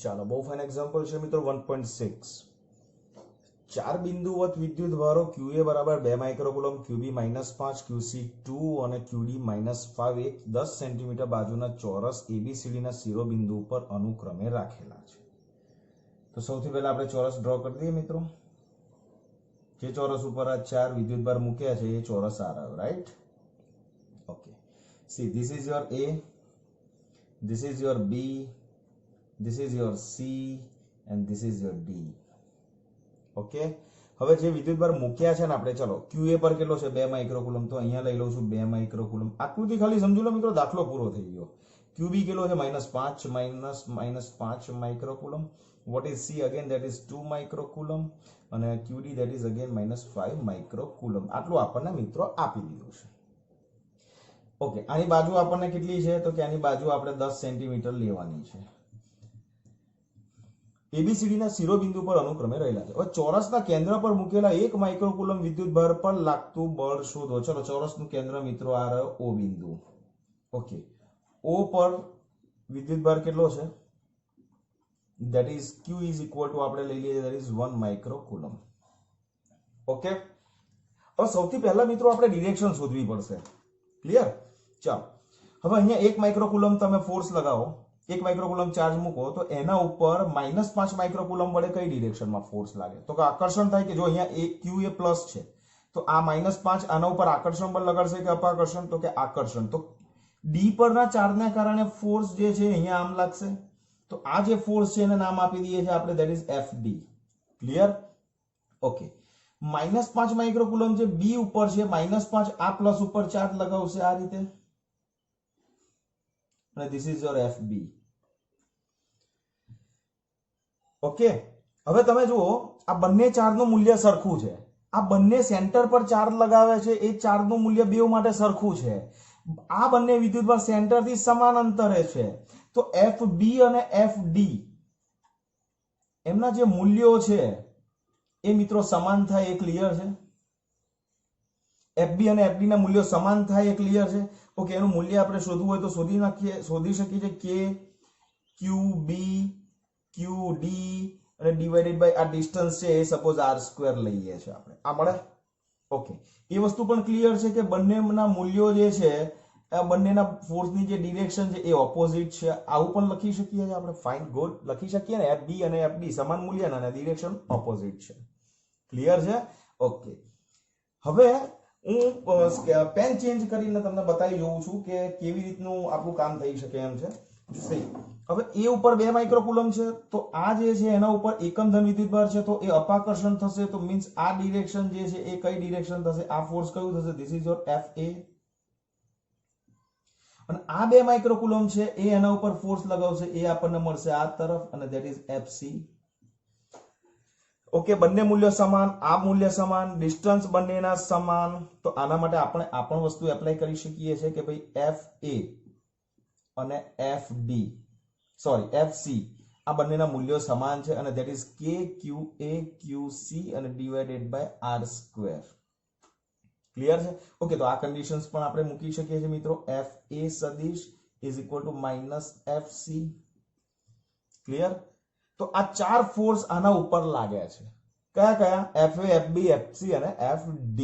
ચાલો બહુ fine example છે મિત્રો 1.6 ચાર બિંદુવત વિદ્યુત ભારો QA બરાબર 2 માઇક્રોકુલમ, QB -5, QC2 અને QD -5 એક 10 સેન્ટીમીટર બાજુના ચોરસ ABCD ના શિરોબિંદુ ઉપર અનુક્રમે રાખેલા છે। તો સૌથી પહેલા આપણે ચોરસ ડ્રો કરી દઈએ મિત્રો। જે ચોરસ ઉપર આ ચાર વિદ્યુત ભાર મૂક્યા છે એ ચોરસ આ રહ્યો, right? Okay, see this is your A, this is your B, this is your C and this is your D। Okay, હવે જે વિદ્યુત ભાર મૂક્યા છે ને આપણે, ચલો QA પર કેટલો છે 2 માઇક્રોકુલમ, તો અહીંયા લઈ લઉં છું 2 માઇક્રોકુલમ। આકૃતિ ખાલી સમજી લો મિત્રો, દાખલો પૂરો થઈ ગયો। QB કેટલો છે -5 માઇક્રોકુલમ। what is C again, that is 2 માઇક્રોકુલમ અને QD that is again -5 માઇક્રોકુલમ। આટલું આપણને મિત્રો આપી દીધું છે। ઓકે, આની બાજુ આપણને કેટલી છે, તો કે આની બાજુ આપણે 10 સેન્ટીમીટર લેવાની છે। ABCD ના શિરોબિંદુ પર અનુક્રમે રહેલા છે। હવે ચોરસના કેન્દ્ર પર મૂકેલા 1 માઇક્રોકુલમ વિદ્યુત ભાર પર લાગતું બળ શોધો। ચલો ચોરસનું કેન્દ્ર મિત્રો આ રહ્યો O બિંદુ। ઓકે, O પર વિદ્યુત ભાર કેટલો છે, that is Q is equal to આપણે લઈ લઈએ that is 1 માઇક્રોકુલમ। ઓકે, હવે સૌથી પહેલા મિત્રો આપણે ડિરેક્શન શોધવી પડશે। ક્લિયર? ચાલો હવે અહીંયા 1 માઇક્રોકુલમ તમે ફોર્સ લગાવો, 1 માઇક્રોકુલમ ચાર્જ મૂકો તો એના ઉપર -5 માઇક્રોકુલમ વડે કઈ ડિરેક્શનમાં ફોર્સ લાગે, તો કે આકર્ષણ થાય। કે જો અહીંયા QA પ્લસ છે તો આ -5 આના ઉપર આકર્ષણ બળ લગાડશે કે અપાકર્ષણ, તો કે આકર્ષણ। તો D પરના ચાર્જના કારણે ફોર્સ જે છે અહીંયા આમ લાગશે, તો આ જે ફોર્સ છે એને નામ આપી દઈએ છીએ આપણે that is FD। Clear? Okay, -5 માઇક્રોકુલમ જે B ઉપર છે, -5 આ પ્લસ ઉપર ચાર્જ લગાવશે આ રીતે અને this is your FB। Okay, હવે તમે જુઓ આ બંને ચાર્જનું મૂલ્ય સરખું છે। આ બંને સેન્ટર પર ચાર્જ લગાવે છે, એ ચાર્જનું મૂલ્ય બેવ માટે સરખું છે। આ બંને વિદ્યુતભાર સેન્ટરથી સમાન અંતરે છે, તો FB અને FD એમના જે મૂલ્યો છે એ મિત્રો સમાન થાય, એ ક્લિયર છે? FB અને FD ના મૂલ્યો સમાન થાય, એ ક્લિયર છે? ઓકે, એનું મૂલ્ય આપણે શોધવું હોય તો શોધી શકીએ છીએ QB QD અને ડિવાઇડેડ બાય આ ડિસ્ટન્સ છે એ સપોઝ r² લઈએ છે આપણે, આ મળે। ઓકે, એ વસ્તુ પણ ક્લિયર છે કે બંનેના મૂલ્યો જે છે આ બંનેના ફોર્સની જે ડિરેક્શન છે એ ઓપોઝિટ છે। આવું પણ લખી શકીએ છીએ આપણે, ફાઇન ગુડ, લખી શકીએ ને FB અને FD સમાન મૂલ્યના અને ડિરેક્શન ઓપોઝિટ છે। ક્લિયર છે? ઓકે, હવે હું પેન ચેન્જ કરીને તમને બતાવી જોઉં છું કે કેવી રીતનું આપણું કામ થઈ શકે એમ છે। હવે એ ઉપર 2 માઇક્રોકુલમ છે, તો આ જે છે એના ઉપર એકમ ધન વિદ્યુતભાર છે, તો એ અપાકર્ષણ થશે, તો મીન્સ આ ડિરેક્શન જે છે એ કઈ ડિરેક્શન થશે, આ ફોર્સ કયું થશે, ધીસ ઇઝ યોર FA। અને આ 2 માઇક્રોકુલમ છે એ એના ઉપર ફોર્સ લગાવશે, એ આપણને મળશે આ તરફ અને that is FC। ઓકે, બંને મૂલ્યો સમાન, આ મૂલ્ય સમાન, ડિસ્ટન્સ બંનેના સમાન, તો આના માટે આપણે આ પણ વસ્તુ એપ્લાય કરી શકીએ છીએ કે ભાઈ FA અને FD સોરી FC આ બંનેના મૂલ્યો સમાન છે અને that is KQA QC અને ડિવાઇડેડ બાય r²। ક્લિયર છે? ઓકે, તો આ કન્ડિશન્સ પણ આપણે મૂકી શકીએ છીએ મિત્રો, FA સદિશ is equal two -FC। Clear? તો આ ચાર ફોર્સ આના ઉપર લાગ્યા છે, કયા કયા? FA FB FC અને FD।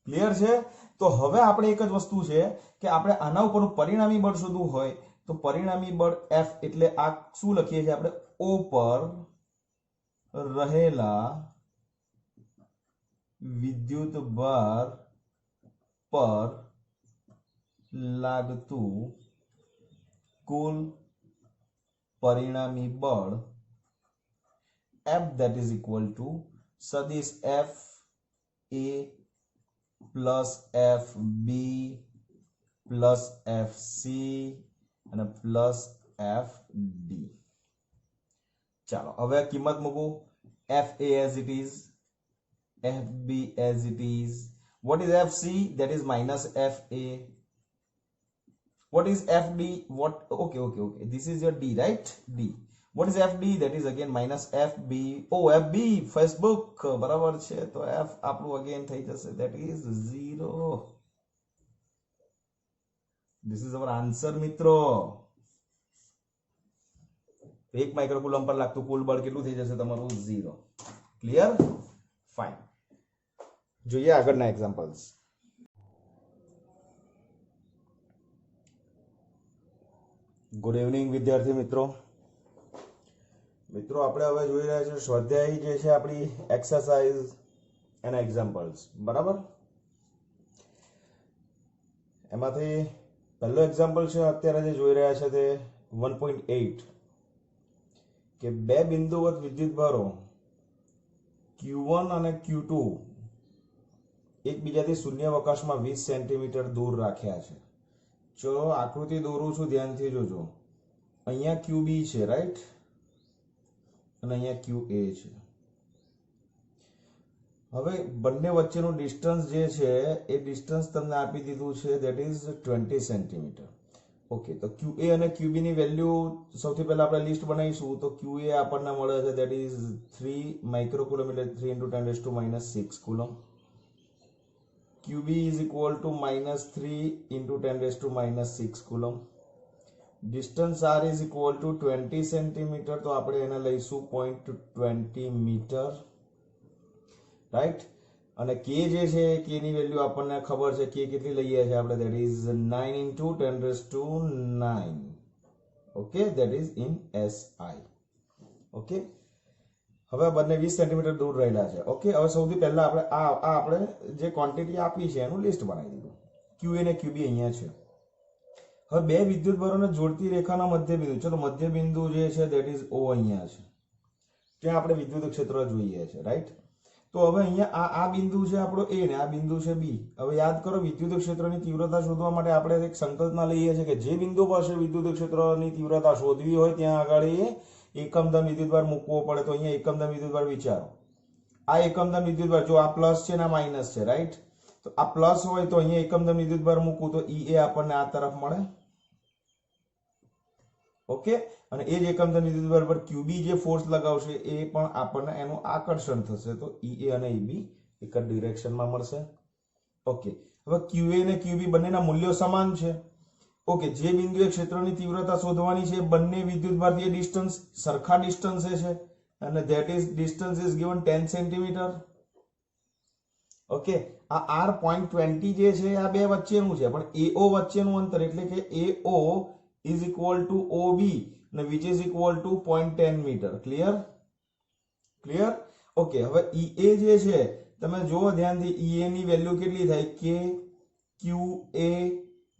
ક્લિયર છે? તો હવે આપણે એક જ વસ્તુ છે કે આપણે આના ઉપરનું પરિણામી બળ શોધવું હોય તો પરિણામી બળ F એટલે આ શું લખીએ છીએ આપણે, O પર રહેલા વિદ્યુત ભાર પર લાગતું કુલ પરિણામી બળ F that is equal to સદિશ FA plus FB plus FC અને પ્લસ FD। ચાલો હવે કિંમત મૂકું, FA as it is, FB as it is, what is FC, that is -FA, what is FD, what okay this is your D, right? D, what is FD, that is again -FB। oh FB Facebook બરાબર છે, તો F આપણું again થઈ જશે that is 0। this is our answer મિત્રો। તો 1 માઇક્રોકુલમ પર લાગતું કુલ બળ કેટલું થઈ જશે તમારું 0. ક્લિયર? ફાઇન. જોઈએ આગળના એક્ઝામ્પલ્સ. ગુડ ઇવનિંગ વિદ્યાર્થી મિત્રો. મિત્રો આપણે હવે જોઈ રહ્યા છીએ સ્વાધ્યાય જે છે આપણી એક્સરસાઇઝ એના એક્ઝામ્પલ્સ. બરાબર? એમાંથી પહેલો એક્ઝામ્પલ છે અત્યારે જે જોઈ રહ્યા છે તે 1.8 કે બે બિંદુવત વિદ્યુતભારો Q1 અને Q2 એકબીજાથી શૂન્યાવકાશમાં 20 સેન્ટીમીટર દૂર રાખ્યા છે. ચલો આકૃતિ દોરું છું, ધ્યાનથી જોજો. અહીંયા QB છે, રાઈટ, અને અહીંયા QA છે. હવે બંને વચ્ચેનું ડિસ્ટન્સ જે છે એ ડિસ્ટન્સ તમને આપી દીધું છે, ધેટ ઇઝ 20 સેન્ટીમીટર. ઓકે, તો QA અને QB ની વેલ્યુ સૌથી પહેલા આપણે લિસ્ટ બનાવીશું. તો QA આપણને મળે છે ધેટ ઇઝ 3 માઇક્રોકુલમ એટલે 3 × 10⁻6 coulomb. QB is equal to -3 × 10⁻6 coulomb. Distance R is equal to 20 centimetre, તો આપણે એને લઈશું 0.20 મીટર, રાઈટ. અને K જે છે K ની વેલ્યુ આપણને ખબર છે, K કેટલી લઈએ છીએ આપણે, that is 9 × 10⁹. Okay, that is in SI. Okay, હવે બંને 20 સેન્ટીમીટર દૂર રહેલા છે. ઓકે, હવે સૌથી પહેલા આપણે જે ક્વોન્ટિટી આપી છે એનું લિસ્ટ બનાવી દીધું. QA અને QB અહીંયા છે. હવે બે વિદ્યુતભારોને જોડતી રેખાના મધ્યબિંદુ, ચલો મધ્યબિંદુ જે છે ધેટ ઇઝ O અહીંયા છે, ત્યાં આપણે વિદ્યુત ક્ષેત્ર જોઈએ છે, રાઈટ. તો હવે અહીંયા આ બિંદુ છે આપણો A ને આ બિંદુ છે B. હવે યાદ કરો, વિદ્યુત ક્ષેત્રની તીવ્રતા શોધવા માટે આપણે એક સંકલ્પના લઈએ છીએ કે જે બિંદુ પાસે વિદ્યુત ક્ષેત્રની તીવ્રતા શોધવી હોય ત્યાં આગળ એકમધન વિદ્યુતભાર મૂકવો પડે. તો અહીંયા એકમધન વિદ્યુતભાર વિચારો, આ એકમધન વિદ્યુતભાર, જો આ પ્લસ છે ને આ માઇનસ છે, રાઈટ. તો આ પ્લસ હોય તો અહીંયા એકમધન વિદ્યુતભાર મૂકવું તો EA આપણને આ તરફ મળે. ઓકે, અને એ જ એકમધન વિદ્યુતભાર પર QB જે ફોર્સ લગાવશે એ પણ આપણને એનું આકર્ષણ થશે, તો EA અને EB એક જ ડિરેક્શનમાં મળશે. ઓકે, હવે QA અને QB બંનેના મૂલ્યો સમાન છે. ઓકે, જે બિંદુએ ક્ષેત્રની તીવ્રતા શોધવાની છે બંને વિદ્યુતભારથી ડિસ્ટન્સ સરખા ડિસ્ટન્સે છે, અને that is distance is given 10 centimetre. Okay, આ R 0.20 જે છે આ બે વચ્ચેનું છે, પણ AO વચ્ચેનું અંતર એટલે કે AO is equal to OB and which is equal to 0.10 meter. Clear? Okay, હવે EA જે છે તમે જોવો ધ્યાનથી, EA ની વેલ્યુ કેટલી થાય, KQA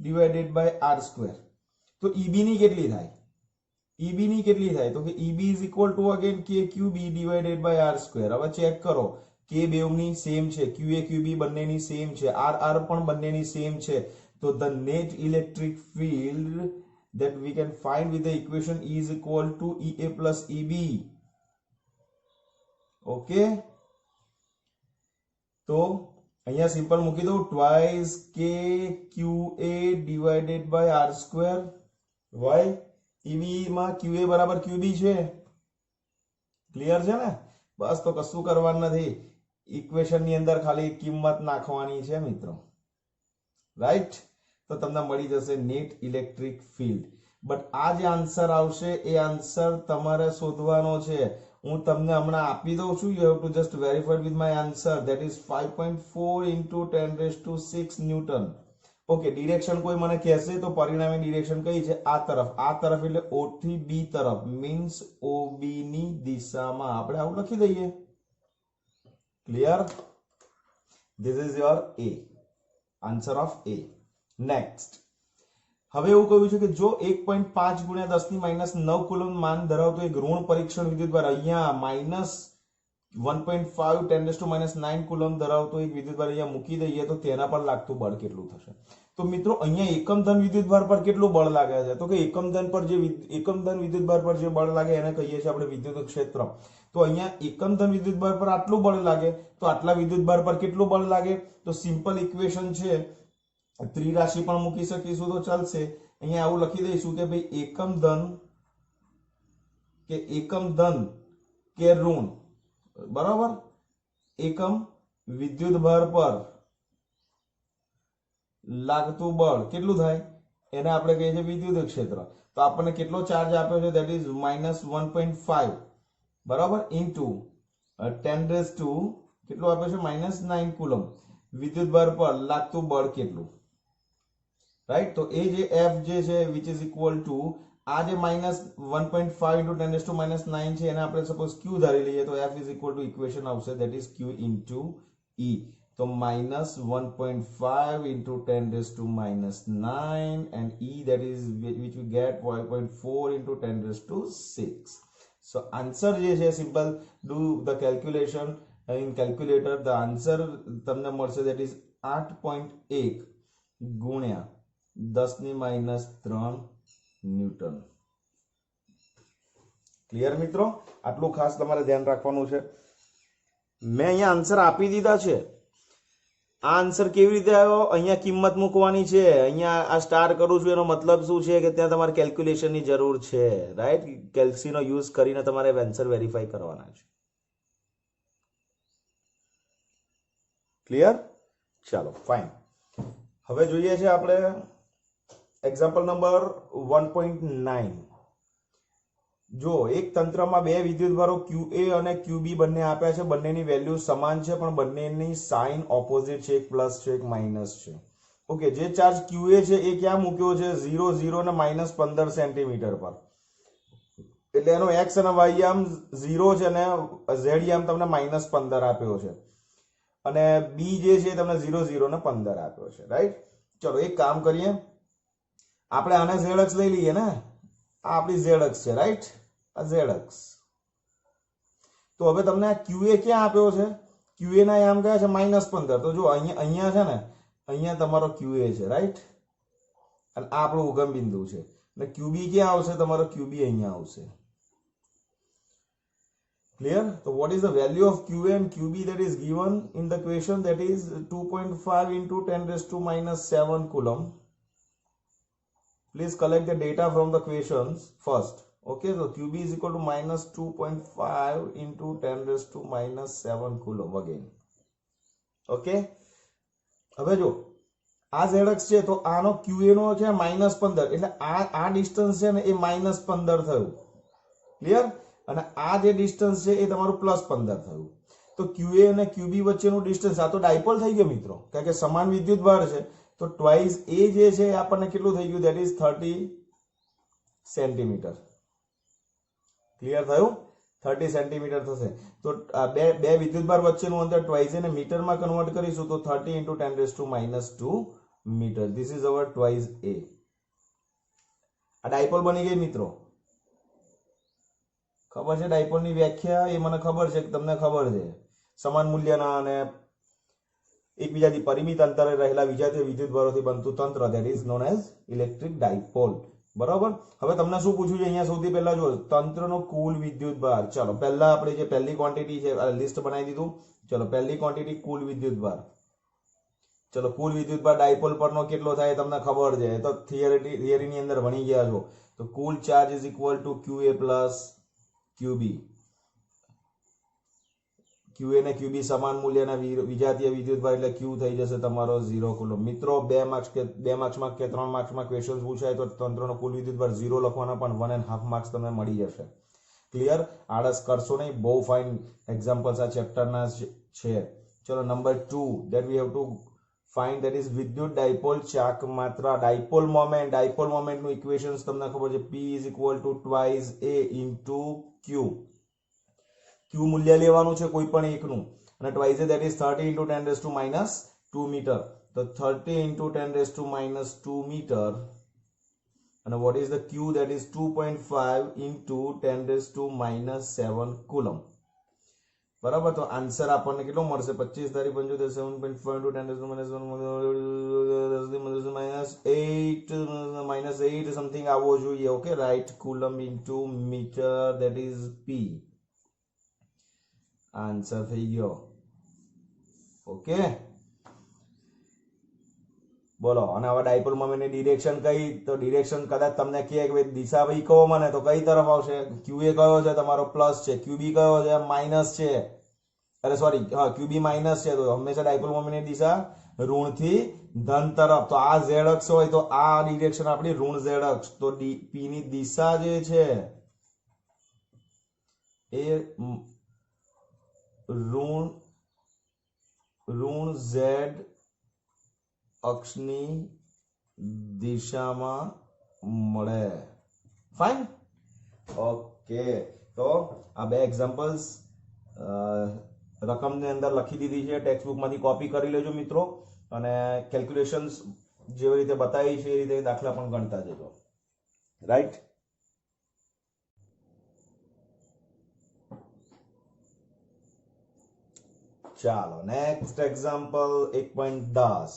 divided by R². તો EB ની કેટલી થાય, તો કે EB is equal to again KQB divided by R². હવે ચેક કરો, K બેવની સેમ છે, QA QB બંનેની સેમ છે, R પણ બંનેની સેમ છે. તો the net electric field that we can find with the equation is equal to EA plus EB. Okay, તો અહીંયા સિમ્પલ મૂકી દઉં, twice KQA divided by R². why? EB માં QA બરાબર QB છે. ક્લિયર છે ને? બસ, તો કશું કરવાનું નથી, ઇક્વેશન ની અંદર ખાલી કિંમત નાખવાની છે મિત્રો, રાઈટ. તો તમને મળી જશે નેટ ઇલેક્ટ્રિક ફિલ્ડ. બટ આ જે આન્સર આવશે એ આન્સર તમારે શોધવાનો છે. હું તમને હમણાં આપી દઉં છું, you have to just verify with my answer, that is 5.4 × 10⁶ newton. Okay, direction કોઈ મને કહેશે તો પરિણામી ડિરેક્શન કઈ છે, આ તરફ એટલે O થી B તરફ, મીન્સ OB ની દિશામાં. આપણે આવું લખી દઈએ. Clear? This is your A, answer of A. Next, હવે એવું કહ્યું છે કે જો 1.5 × 10⁻9 કુલમ માન ધરાવતો એક ઋણ પરીક્ષણ વિદ્યુતભાર, અહીંયા -1.5 × 10⁻9 કુલમ ધરાવતો એક વિદ્યુતભાર અહીંયા મૂકી દઈએ તો તેના પર લાગતું બળ કેટલું થશે? તો મિત્રો અહીંયા એકમધન વિદ્યુતભાર પર કેટલું બળ લાગે છે? તો કે એકમધન વિદ્યુતભાર પર જે બળ લાગે એને કહીએ છીએ આપણે વિદ્યુત ક્ષેત્ર. તો અહીંયા એકમધન વિદ્યુતભાર પર આટલું બળ લાગે, તો આટલા વિદ્યુતભાર પર કેટલું બળ લાગે? તો સિમ્પલ ઇક્વેશન છે, ત્રિરાશિ પણ મૂકી શકીશું તો ચાલશે. અહીંયા આવું લખી દઈશું કે ભાઈ એકમધન કે ઋણ, બરાબર, એકમ વિદ્યુતભાર પર લાગતું બળ કેટલું થાય? એને આપણે કહીએ છીએ વિદ્યુત ક્ષેત્ર. તો આપણને કેટલો ચાર્જ આપ્યો છે? ધેટ ઇઝ -1.5 બરાબર ઇન્ટુ 10 કેટલું આપ્યું છે? -9 કુલમ. વિદ્યુત ભાર પર લાગતું બળ કેટલું? રાઈટ. તો એ જે એફ જે છે વિચ ઇઝ ઇક્વલ ટુ આ જે -1.5 ઇન્ટુ 10⁻⁹ છે એને આપણે સપોઝ ક્યુ ધારી લઈએ તો F is equal two equation આવશે ધેટ ઇઝ ક્યુ ઇન્ટુ ઈ. તો -1.5 into 10⁻⁹ and E that is which we get 5.4 into 10⁶. So answer જે છે simple do the calculation in calculator. The answer તમને મળશે that is 8.1 ગુણ્યા 10⁻³ newton. Clear મિત્રો? આટલું ખાસ તમારે ધ્યાન રાખવાનું છે. મેં અહીંયા આન્સર આપી દીધા છે. આ આન્સર કેવી રીતે આવ્યો? અહીંયા કિંમત મૂકવાની છે. અહીંયા આ સ્ટાર કરું છું એનો મતલબ શું છે કે ત્યાં તમારે કેલ્ક્યુલેશનની જરૂર છે. રાઈટ. કેલ્સીનો યુઝ કરીને તમારે આન્સર વેરીફાઈ કરવાના છે. ક્લિયર? ચાલો ફાઇન. હવે જોઈએ છે આપણે એક્ઝામ્પલ નંબર 1.9. જો એક તંત્રમાં બે વિદ્યુતભારો QA અને QB બંને આપ્યા છે. બંનેની વેલ્યુ સમાન છે પણ બંનેની સાઇન ઓપોઝિટ છે. એક પ્લસ છે એક માઇનસ છે. ઓકે. જે ચાર્જ QA છે એ ક્યાં મૂક્યો છે? 0 0 અને -15 સેન્ટીમીટર પર. એટલે એનો x અને y આમ 0 છે અને z આમ તમને -15 આપ્યો છે અને B જે છે તમને 0 0 અને 15 આપ્યો છે. રાઈટ. ચલો એક કામ કરીએ, આપણે આને z અક્ષ લઈ લઈએ ને. આ આપણી z અક્ષ છે. રાઈટ. આ z અક્ષ. તો હવે તમને આ QA ક્યાં આપ્યો છે? QA ના આમ કયા છે? -15. તો જો અહીંયા છે ને, અહીંયા તમારો QA છે. રાઈટ. અને આ આપણું ઉગમ બિંદુ છે. અને QB ક્યાં આવશે? તમારો QB અહીંયા આવશે. Clear? So what is the value of QA and QB that is given in the question? That is 2.5 into 10⁻⁷ coulomb. Please collect the data from the questions first. Okay, so QB is equal to -2.5 into 10⁻⁷ coulomb again. Okay. હવે જો આ z અક્ષ છે તો આનો QA નો છે -15 એટલે આ ડિસ્ટન્સ છે ને એ -15 થયું. ક્લિયર? અને આ જે ડિસ્ટન્સ છે એ તમારું +15 થયું. તો QA અને QB વચ્ચેનું ડિસ્ટન્સ આ તો ડાયપોલ થઈ ગયો મિત્રો, કારણ કે સમાન વિદ્યુત ભાર છે. તો ટ્વાઇસ એ જે છે આપણને કેટલું થઈ ગયું? That is 30 centimetre. ક્લિયર થયું? 30 સેન્ટીમીટર થશે. તો બે વિદ્યુત ભાર વચ્ચેનું અંતર ટ્વાઇસ એને મીટરમાં કન્વર્ટ કરીશું તો 30 into 10⁻⁻² metre. This is our twice a. આ ડાયપોલ બની ગઈ મિત્રો. ખબર છે ડાયપોલની વ્યાખ્યા? એ મને ખબર છે કે તમને ખબર છે. સમાન મૂલ્યના અને એકબીજાથી પરિમિત અંતરે રહેલા વિજાતીય વિદ્યુતભારોથી બનતું તંત્ર that is known as electric dipole. બરાબર. હવે તમને શું પૂછ્યું છે અહીંયા? સૌથી પહેલા જો તંત્રનો કુલ વિદ્યુતભાર. ચલો પહેલા આપણે જે પહેલી ક્વોન્ટિટી છે લિસ્ટ બનાવી દીધું. ચલો પહેલી ક્વોન્ટિટી કુલ વિદ્યુતભાર. ચલો કુલ વિદ્યુતભાર ડાયપોલ પરનો કેટલો થાય તમને ખબર છે, તો થિયરીની અંદર ભણી ગયા છો. તો કુલ charge is equal to QA plus QB. QA ને QB સમાન મૂલ્યના વિજાતીય વિદ્યુતભાર એટલે Q થઈ જશે તમારો 0 કુલમ. મિત્રો 2 માર્ક્સમાં કે 3 માર્ક્સમાં ક્વેશ્ચન પૂછાય તો તંત્રનો કુલ વિદ્યુતભાર 0 લખવાના પણ 1.5 માર્ક્સ તમને મળી જશે. ક્લિયર? આળસ કરશો નહીં. બહુ ફાઇન એક્ઝામ્પલ્સ આ ચેપ્ટરના છે. ચલો number 2 that we have to find that is વિદ્યુત ડાયપોલ ચાક માત્રા. ડાયપોલ મોમેન્ટનું ઇક્વેશન્સ તમને ખબર છે. P is equal to twice A into Q. Q મૂલ્ય લેવાનું છે કોઈ પણ એકનું અને twice that is 30 into 10⁻² metre. તો 30 into 10⁻² મીટર અને what is the Q? that is 2.5 into 10⁻⁷ coulomb. બરાબર. તો આન્સર આપણને કેટલો મળશે? 25 × 75 7.5 into 10⁻⁻8 સમથિંગ આવવો જોઈએ. Okay right. Coulomb into metre that is P. Answer થઈ ગયો. ઓકે બોલો. અને હવે ડાયપોલ મોમેન્ટની ડિરેક્શન કઈ? તો ડિરેક્શન કદાચ તમને કહે કે દિશા ભાઈ કહો મને, તો કઈ તરફ આવશે? QA કયો છે તમારો? પ્લસ છે. QB કયો છે? માઇનસ છે. અરે સોરી, હા QB માઇનસ છે. તો હંમેશા ડાયપોલ મોમેન્ટની દિશા ऋण थी धन तरफ। तो आ z अक्ष होय तो आ डिरेक्शन आपणी ऋण z अक्ष। तो p ની દિશા જે છે એ ऋण z અક્ષની દિશામાં મળે। Fine, okay. તો આ બે એક્ઝામ્પલ્સ રકમની અંદર લખી દીધી છે, ટેક્સ્ટ બુકમાંથી કોપી કરી લેજો મિત્રો, અને કેલ્ક્યુલેશન્સ જેવી રીતે બતાવી છે એ રીતે દાખલા પણ ગણતા જજો, રાઈટ। ચાલો નેક્સ્ટ એક્ઝામ્પલ 1.10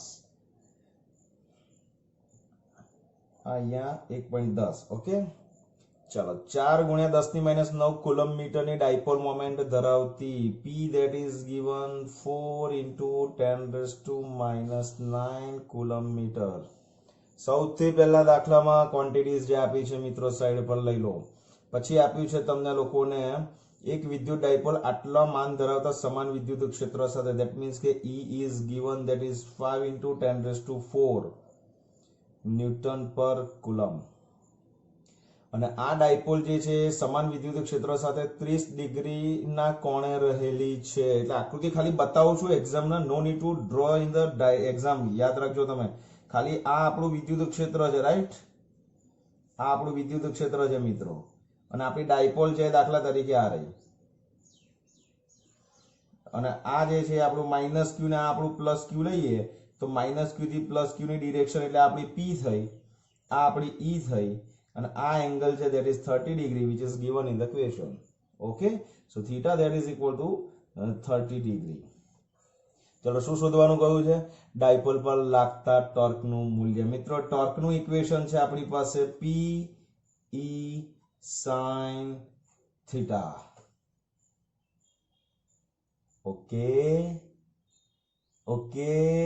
અહીંયા 1.10 ઓકે। ચાલો 4 ગુણ્યા 10 ની -9 કુલમ મીટરની ડાયપોલ મોમેન્ટ ધરાવતી p that is given 4 into 10⁻⁹ coulomb metre. સૌથી પહેલા દાખલામાં ક્વોન્ટિટીઝ જે આપી છે મિત્રો સાઈડ પર લઈ લો। પછી આપ્યું છે તમને લોકોને એક વિદ્યુત ડાયપોલ આટલા માન ધરાવતા સમાન વિદ્યુત ક્ષેત્ર સાથે, that means કે E is given that is 5 into 10⁴ newton પર કુલમ। અને આ ડાયપોલ જે છે સમાન વિદ્યુત ક્ષેત્ર સાથે 30 ડિગ્રીના કોણે રહેલી છે। એટલે આકૃતિ ખાલી બતાવું છું એક્ઝામના, no need to draw in the exam. યાદ રાખજો તમે, ખાલી આ આપણું વિદ્યુત ક્ષેત્ર છે, રાઈટ। આ આપણું વિદ્યુત ક્ષેત્ર છે મિત્રો, અને આપણી ડાયપોલ છે દાખલા તરીકે આ રહી, અને આ જે છે આપણું માઇનસ ક્યુ ને આ આપણું પ્લસ ક્યુ લઈએ તો માઇનસ ક્યુ થી પ્લસ ક્યુ ની ડિરેક્શન એટલે આપણી પી થઈ, આ આપણી ઈ થઈ, અને આ એંગલ છે that is 30 degree which is given in the question, okay। so theta that is equal to 30 degree। ચલો શું શોધવાનું કહ્યું છે? ડાયપોલ પર લાગતા ટોર્કનું મૂલ્ય। મિત્રો ટોર્કનું ઇક્વેશન છે આપણી પાસે p e sin theta, okay, okay।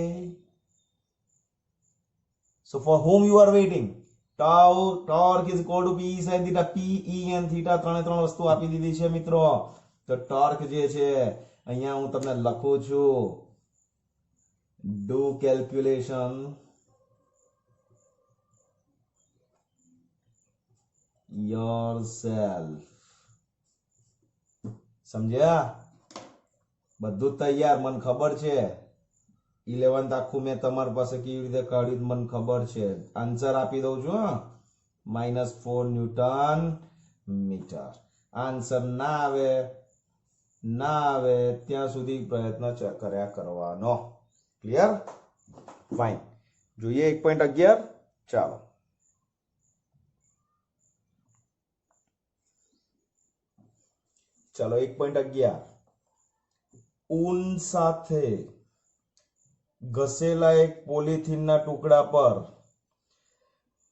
so for whom you are waiting? torque is equal to p e sin theta, p e and theta ત્રણ વસ્તુ આપી દીધી છે મિત્રો। તો ટોર્ક જે છે અહીંયા હું તમને લખું છું, do calculation yourself। સમજ્યા? બધું તૈયાર, મને ખબર છે 11th આખું મેં તમારી પાસે કેવી રીતે કાઢ્યું મને ખબર છે। આન્સર આપી દઉં છું, -4 ન્યૂટન મીટર। આન્સર ના આવે ત્યાં સુધી પ્રયત્ન કર્યા કરવાનો, ક્લિયર? ફાઇન, જોઈએ 1.11। ચાલો ચાલો 1.11 ઊન સાથે ઘસેલા એક પોલિથીનના ટુકડા પર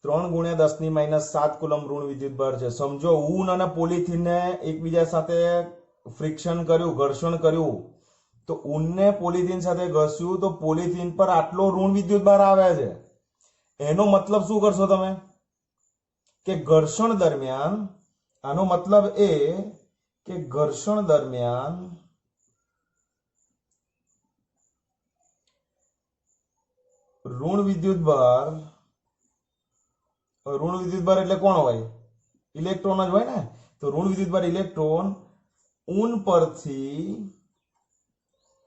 3 ગુણ્યા 10 ની -7 કુલમ ઋણ વિદ્યુત ભાર છે। સમજો ઊન અને પોલિથીનને એકબીજા સાથે ફ્રિક્શન કર્યું, ઘર્ષણ કર્યું, તો ઊનને પોલિથીન સાથે ઘસ્યું તો પોલિથીન પર આટલો ઋણ વિદ્યુત ભાર આવે છે। એનો મતલબ શું કરશો તમે કે ઘર્ષણ દરમિયાન, આનો મતલબ એ કે ઘર્ષણ દરમિયાન ઋણ વિદ્યુત ભાર એટલે કોણ હોય? ઇલેક્ટ્રોન જ હોય ને। તો ઋણ વિદ્યુત ભાર ઇલેક્ટ્રોન ઊન પરથી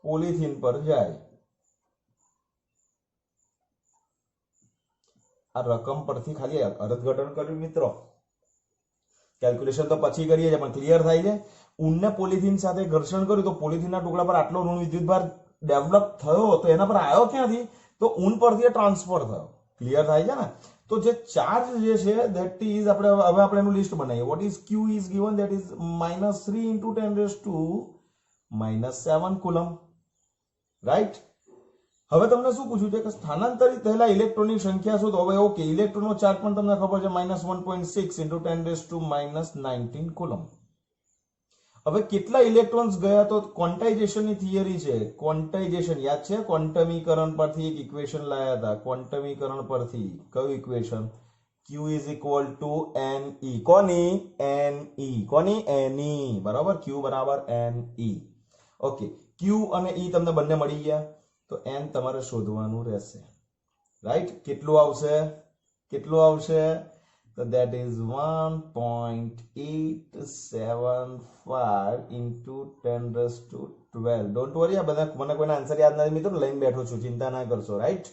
પોલિથીન પર જાય। આ રકમ પરથી ખાલી અર્થઘટન કર્યું મિત્રો, કેલ્ક્યુલેશન તો પછી કરીએ છીએ પણ ક્લિયર થાય છે। ઊનને પોલિથીન સાથે ઘર્ષણ કર્યું તો પોલિથીનના ટુકડા પર આટલો ઋણ વિદ્યુત ભાર ડેવલપ થયો, તો એના પર આવ્યો ક્યાંથી? તો ઊન પરથી ટ્રાન્સફર થયો, ક્લિયર થાય છે ને? તો જે ચાર્જ જે છે ધેટ ઇઝ આપણે એનું લિસ્ટ બનાવીએ। What is Q is given that is -3 into 10⁻⁷ coulomb, right. હવે તમને શું પૂછ્યું છે કે સ્થાનાંતરિત થયેલા ઇલેક્ટ્રોનની સંખ્યા શું? તો હવે ઓકે, ઇલેક્ટ્રોનનો ચાર્જ પણ તમને ખબર છે -1.6 into 10⁻⁹ કુલમ। હવે કેટલા ઇલેક્ટ્રોન્સ ગયા? તો ક્વોન્ટાઇઝેશનની થિયરી છે, ક્વોન્ટાઇઝેશન યાદ છે? ક્વોન્ટમીકરણ પરથી એક ઇક્વેશન લાયા હતા, ક્વોન્ટમીકરણ પરથી કયું equation? Q is equal to NE, કોની? NE, કોની? NE, બરાબર, Q બરાબર NE, ઓકે। Q અને E તમને બંને મળી ગયા। તો n તમારે શોધવાનું રહેશે, રાઈટ. કેટલું આવશે? તો that is 1.875 into 10⁻12. Don't worry, આ બધા મને કોઈના આન્સર યાદ નથી મિત્રો, લઈને બેઠો છું, ચિંતા ના કરશો, રાઈટ.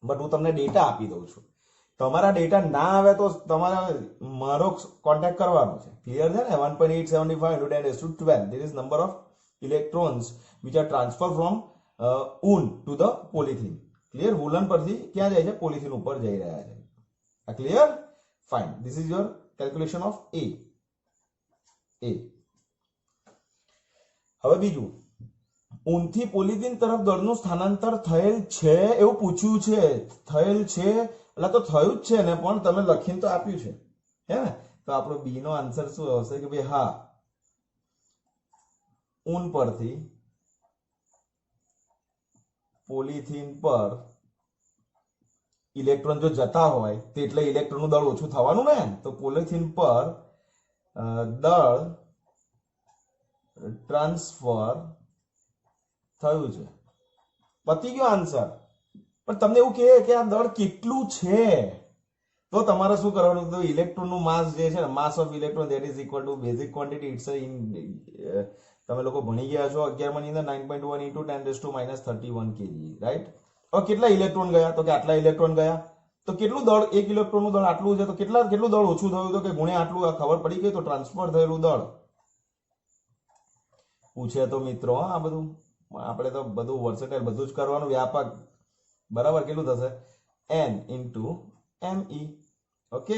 બટ હું તમને ડેટા આપી દઉં છું. તમારા ડેટા ના આવે તો તમારે મારો કોન્ટેક્ટ કરવાનો છે, ક્લિયર છે ને? 1.875 into 10⁻12, this is number of electrons which are transferred from wool to the polythene. Clear? Woollen પરથી ક્યાં જાય છે? પોલિથીન ઉપર જઈ રહ્યા છે. આ clear? Fine. This is your calculation of a. હવે બીજું, ઊનથી પોલિથીન તરફ દળનું સ્થાનાંતર થયેલ છે એવું પૂછ્યું છે. થયેલ છે એટલે તો થયું જ છે ને, પણ તમે લખીને તો આપ્યું છે, હે ને? તો આપણો બી નો આન્સર શું આવશે કે ભાઈ હા, ઊન પરથી પોલિથીન પર ઇલેક્ટ્રોન જો જતા હોય તો એટલે ઇલેક્ટ્રોનનું દળ ઓછું થવાનું ને. તો પોલિથીન પર દળ ટ્રાન્સફર થયું છે, પતી ગયો આન્સર. પણ તમને એવું કહે કે આ દળ કેટલું છે, તો તમારે શું કરવાનું? તો ઇલેક્ટ્રોનનું માસ જે છે ને, mass of electron that is equal to basic quantity. It's તમે લોકો ભણી ગયા છો 11 ની અંદર 9.1 into 10⁻31 kg, રાઈટ. હવે કેટલા ઇલેક્ટ્રોન ગયા? તો કે આટલા ઇલેક્ટ્રોન ગયા. તો કેટલું દળ? એક ઇલેક્ટ્રોનનું દળ આટલું છે, તો કેટલું દળ ઓછું થયું? તો કે ગુણ્યા આટલું. આ ખબર પડી ગઈ. તો ટ્રાન્સફર થયેલું દળ પૂછે તો મિત્રો, આ બધું આપણે તો બધું વર્સેટાઇલ બધું જ કરવાનું, વ્યાપક, બરાબર. કેટલું થશે? n into me. ઓકે,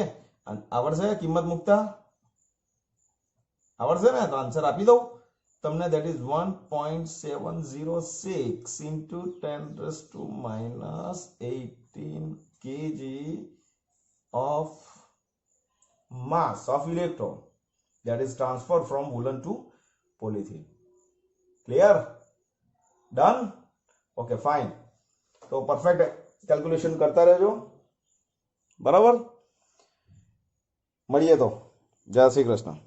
આવડશે કિંમત મૂકતા? આવડશે ને? તો આન્સર આપી દઉં તમને. that is 1.706 into 10⁻18 kg of mass of electron that is transferred from woolen to polythene. Clear? Done? Okay, fine. તો પરફેક્ટ કેલ્ક્યુલેશન કરતા રહેજો, બરાબર. મળીએ તો. જય શ્રી કૃષ્ણ.